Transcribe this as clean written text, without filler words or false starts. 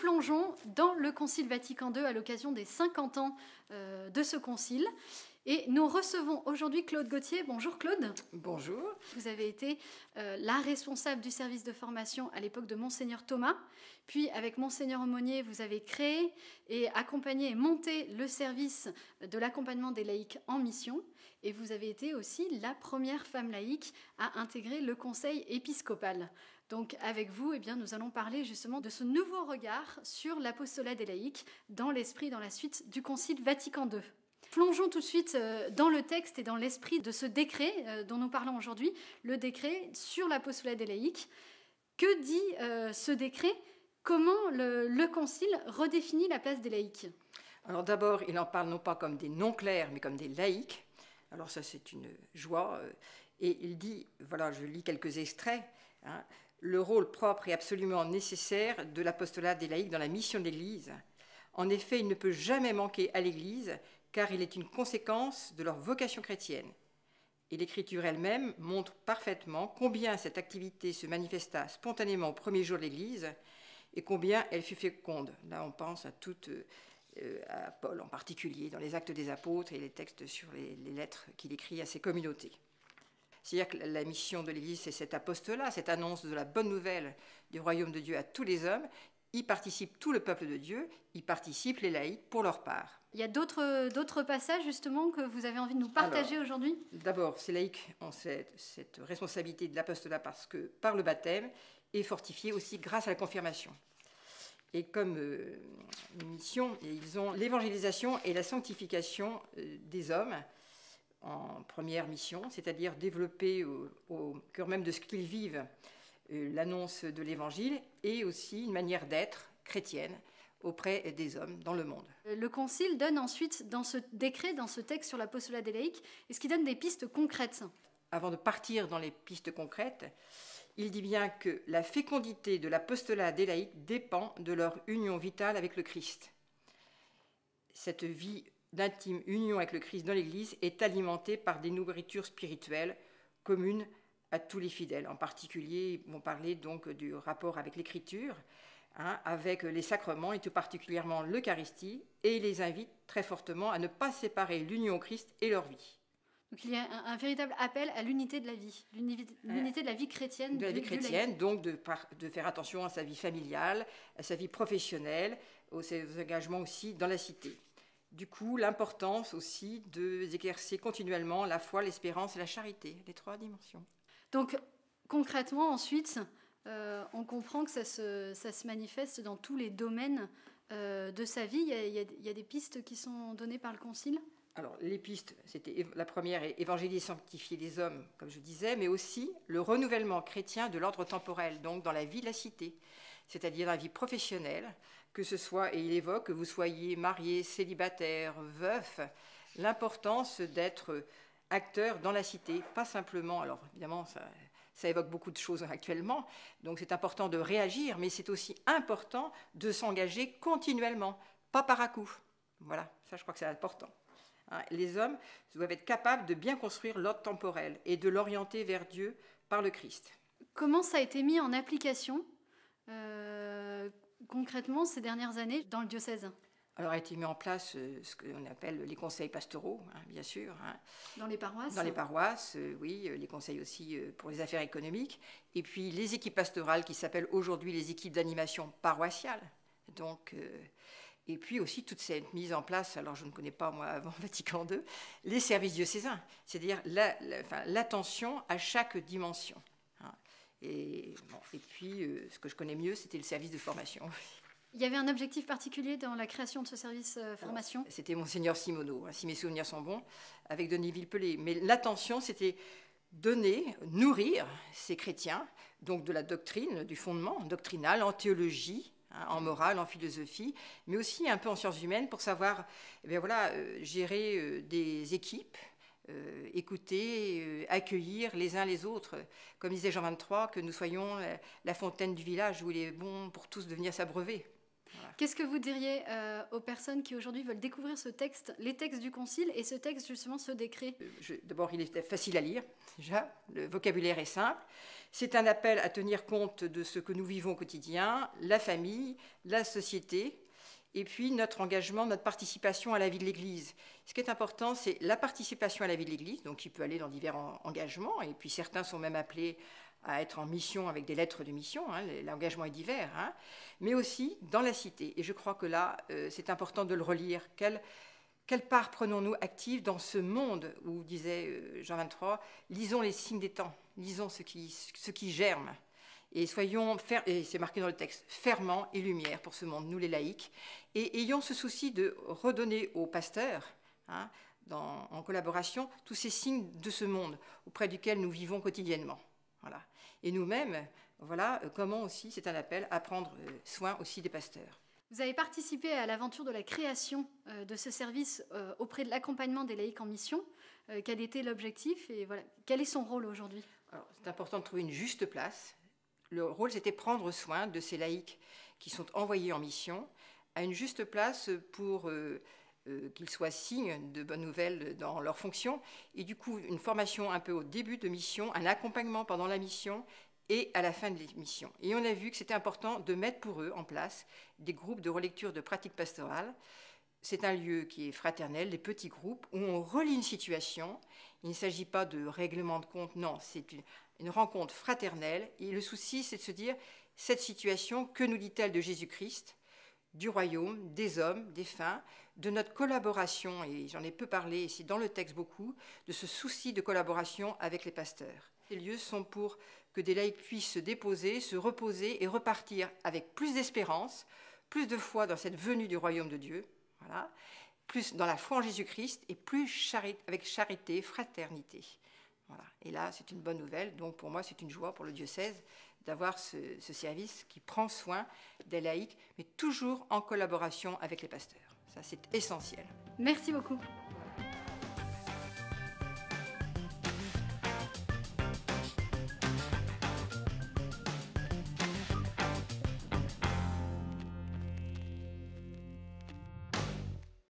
plongeons dans le Concile Vatican II à l'occasion des 50 ans de ce concile. Et nous recevons aujourd'hui Claude Gauthier. Bonjour Claude. Bonjour. Vous avez été la responsable du service de formation à l'époque de Monseigneur Thomas. Puis avec Monseigneur Aumônier, vous avez créé et accompagné et monté le service de l'accompagnement des laïcs en mission. Et vous avez été aussi la première femme laïque à intégrer le conseil épiscopal. Donc avec vous, eh bien, nous allons parler justement de ce nouveau regard sur l'apostolat des laïcs dans l'esprit, dans la suite du Concile Vatican II. Plongeons tout de suite dans le texte et dans l'esprit de ce décret dont nous parlons aujourd'hui, le décret sur l'apostolat des laïcs. Que dit ce décret ? Comment le Concile redéfinit la place des laïcs ? Alors d'abord, il en parle non pas comme des non-clercs, mais comme des laïcs. Alors ça, c'est une joie. Et il dit, voilà, je lis quelques extraits, hein, le rôle propre et absolument nécessaire de l'apostolat des laïcs dans la mission de l'Église. En effet, il ne peut jamais manquer à l'Église, car il est une conséquence de leur vocation chrétienne. Et l'Écriture elle-même montre parfaitement combien cette activité se manifesta spontanément au premier jour de l'Église et combien elle fut féconde. Là, on pense à Paul en particulier, dans les Actes des Apôtres et les textes sur les lettres qu'il écrit à ses communautés. C'est-à-dire que la mission de l'Église, c'est cet apostolat, cette annonce de la bonne nouvelle du royaume de Dieu à tous les hommes. Y participe tout le peuple de Dieu, y participent les laïcs pour leur part. Il y a d'autres passages justement que vous avez envie de nous partager aujourd'hui ? D'abord, ces laïcs ont cette responsabilité de l'apostolat parce que par le baptême et fortifiés aussi grâce à la confirmation. Et comme mission, ils ont l'évangélisation et la sanctification des hommes en première mission, c'est-à-dire développer au cœur même de ce qu'ils vivent l'annonce de l'Évangile et aussi une manière d'être chrétienne auprès des hommes dans le monde. Le Concile donne ensuite, dans ce décret, dans ce texte sur l'apostolat des laïcs, est-ce qu'il donne des pistes concrètes ? Avant de partir dans les pistes concrètes, il dit bien que la fécondité de l'apostolat des laïcs dépend de leur union vitale avec le Christ. Cette vie d'intime union avec le Christ dans l'Église est alimentée par des nourritures spirituelles communes à tous les fidèles. En particulier, ils vont parler donc du rapport avec l'Écriture, avec les sacrements et tout particulièrement l'Eucharistie, et ils les invitent très fortement à ne pas séparer l'union au Christ et leur vie. Donc il y a un véritable appel à l'unité de la vie, l'unité de la vie chrétienne. De la vie chrétienne, donc de faire attention à sa vie familiale, à sa vie professionnelle, aux engagements aussi dans la cité. Du coup, l'importance aussi d'exercer continuellement la foi, l'espérance et la charité, les trois dimensions. Donc, concrètement, ensuite, on comprend que ça se manifeste dans tous les domaines de sa vie. Il y a des pistes qui sont données par le Concile ? Alors, les pistes, c'était la première, évangéliser et sanctifier les hommes, comme je disais, mais aussi le renouvellement chrétien de l'ordre temporel, donc dans la vie de la cité, c'est-à-dire dans la vie professionnelle, que ce soit, et il évoque, que vous soyez marié, célibataire, veuf, l'importance d'être acteur dans la cité, pas simplement, alors évidemment, ça évoque beaucoup de choses actuellement, donc c'est important de réagir, mais c'est aussi important de s'engager continuellement, pas par à-coup. Voilà, ça je crois que c'est important. Les hommes doivent être capables de bien construire l'ordre temporel et de l'orienter vers Dieu par le Christ. Comment ça a été mis en application concrètement ces dernières années dans le diocèse ? Alors a été mis en place ce qu'on appelle les conseils pastoraux, bien sûr. Dans les paroisses ? Dans les paroisses, oui, les conseils aussi pour les affaires économiques. Et puis les équipes pastorales qui s'appellent aujourd'hui les équipes d'animation paroissiale. Donc, et puis aussi toute cette mise en place, alors je ne connais pas moi avant Vatican II, les services diocésains, c'est-à-dire l'attention à chaque dimension. Et puis ce que je connais mieux, c'était le service de formation. Il y avait un objectif particulier dans la création de ce service formation ? Alors, c'était Monseigneur Simoneau, si mes souvenirs sont bons, avec Denis Villepelé. Mais l'attention, c'était donner, nourrir ces chrétiens, donc de la doctrine, du fondement doctrinal, en théologie, en morale, en philosophie, mais aussi un peu en sciences humaines pour savoir gérer des équipes, écouter, accueillir les uns les autres. Comme disait Jean XXIII, que nous soyons la fontaine du village où il est bon pour tous de venir s'abreuver. Voilà. Qu'est-ce que vous diriez aux personnes qui aujourd'hui veulent découvrir ce texte, les textes du Concile et ce texte, justement, ce décret ? D'abord, il est facile à lire, déjà, le vocabulaire est simple, C'est un appel à tenir compte de ce que nous vivons au quotidien, la famille, la société, et puis notre engagement, notre participation à la vie de l'Église. Ce qui est important, c'est la participation à la vie de l'Église, donc qui peut aller dans divers engagements, et puis certains sont même appelés à être en mission avec des lettres de mission, hein, l'engagement est divers, hein, mais aussi dans la cité. Et je crois que là, c'est important de le relire. Quelle part prenons-nous active dans ce monde où, disait Jean 23, lisons les signes des temps, lisons ce qui germe, et soyons, et c'est marqué dans le texte, ferments et lumière pour ce monde, nous les laïcs, et ayons ce souci de redonner aux pasteurs, hein, en collaboration, tous ces signes de ce monde auprès duquel nous vivons quotidiennement. Voilà. Et nous-mêmes, voilà comment aussi c'est un appel à prendre soin aussi des pasteurs. Vous avez participé à l'aventure de la création de ce service auprès de l'accompagnement des laïcs en mission. Quel était l'objectif et voilà, quel est son rôle aujourd'hui? C'est important de trouver une juste place. Le rôle, c'était prendre soin de ces laïcs qui sont envoyés en mission à une juste place pour qu'ils soient signes de bonnes nouvelles dans leur fonction. Et du coup, une formation un peu au début de mission, un accompagnement pendant la mission et à la fin de l'émission. Et on a vu que c'était important de mettre pour eux en place des groupes de relecture de pratiques pastorales. C'est un lieu qui est fraternel, des petits groupes où on relie une situation. Il ne s'agit pas de règlement de compte, non, c'est une rencontre fraternelle. Et le souci, c'est de se dire, cette situation, que nous dit-elle de Jésus-Christ, du royaume, des hommes, des fins, de notre collaboration, et j'en ai peu parlé ici dans le texte beaucoup, de ce souci de collaboration avec les pasteurs. Ces lieux sont pour que des laïcs puissent se déposer, se reposer et repartir avec plus d'espérance, plus de foi dans cette venue du royaume de Dieu, voilà, plus dans la foi en Jésus-Christ et plus avec charité, fraternité. Voilà. Et là, c'est une bonne nouvelle. Donc pour moi, c'est une joie pour le diocèse d'avoir ce service qui prend soin des laïcs, mais toujours en collaboration avec les pasteurs. Ça, c'est essentiel. Merci beaucoup.